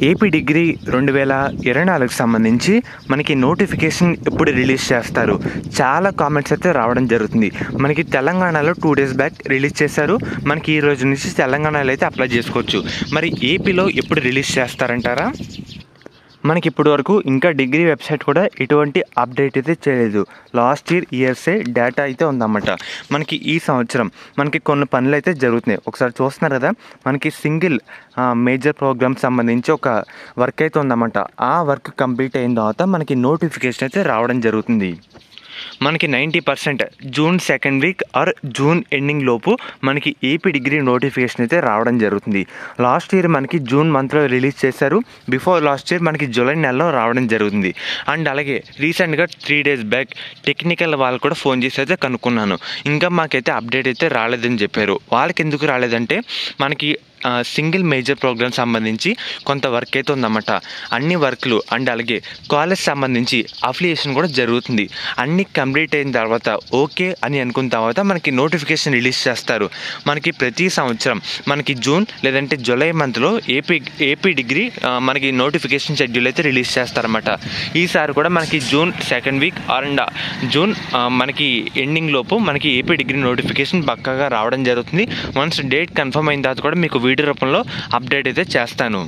AP degree 2024కి సంబంధించి మనకి notification ఎప్పుడు రిలీజ్ చేస్తారు? చాలా కామెంట్స్ అయితే రావడం జరుగుతుంది. మనకి తెలంగాణలో 2 డేస్ బ్యాక్ రిలీజ్ చేశారు. మనకి ఈ రోజు నుంచి తెలంగాణలో అయితే అప్లై చేసుకోవచ్చు. మరి ఏపీలో ఎప్పుడు రిలీజ్ చేస్తారంటారా? మనకి ఇప్పటి వరకు ఇంకా డిగ్రీ వెబ్సైట్ కూడా ఎటువంటి అప్డేట్ అయితే చేయలేదు. లాస్ట్ ఇయర్సే డేటా అయితే ఉందన్నమాట. మనకి ఈ సంవత్సరం మనకి కొన్ని పనులు అయితే జరుగుతున్నాయి. ఒకసారి చూస్తున్నారు కదా, మనకి సింగిల్ మేజర్ ప్రోగ్రామ్ సంబంధించి ఒక వర్క్ అయితే ఉందన్నమాట. ఆ వర్క్ కంప్లీట్ అయిన తర్వాత మనకి నోటిఫికేషన్ అయితే రావడం జరుగుతుంది. మనకి 90% June 2nd week or June ending లోపు మనకి ఏపీ డిగ్రీ నోటిఫికేషన్ అయితే రావడం జరుగుతుంది. లాస్ట్ ఇయర్ మనకి జూన్ మంత్లో రిలీజ్ చేశారు. బిఫోర్ లాస్ట్ ఇయర్ మనకి జూలై నెలలో రావడం జరుగుతుంది. అండ్ అలాగే రీసెంట్గా 3 డేస్ బ్యాక్ టెక్నికల్ వాళ్ళు కూడా ఫోన్ చేసి అయితే కనుక్కున్నాను. ఇంకా మాకైతే అప్డేట్ అయితే రాలేదని చెప్పారు. వాళ్ళకి ఎందుకు రాలేదంటే మనకి సింగిల్ మేజర్ ప్రోగ్రామ్ సంబంధించి కొంత వర్క్ అయితే ఉందన్నమాట. అన్ని వర్క్లు అండ్ అలాగే కాలేజ్ సంబంధించి అఫిలియేషన్ కూడా జరుగుతుంది. అన్నీ కంప్లీట్ అయిన తర్వాత ఓకే అని అనుకున్న తర్వాత మనకి నోటిఫికేషన్ రిలీజ్ చేస్తారు. మనకి ప్రతి సంవత్సరం మనకి జూన్ లేదంటే జూలై మంత్లో ఏపీ డిగ్రీ మనకి నోటిఫికేషన్ షెడ్యూల్ అయితే రిలీజ్ చేస్తారన్నమాట. ఈసారి కూడా మనకి June 2nd week and June మనకి ఎండింగ్ లోపు మనకి ఏపీ డిగ్రీ నోటిఫికేషన్ పక్కాగా రావడం జరుగుతుంది. వన్స్ డేట్ కన్ఫర్మ్ అయిన తర్వాత కూడా మీకు వీడియో రూపంలో అప్డేట్ అయితే చేస్తాను.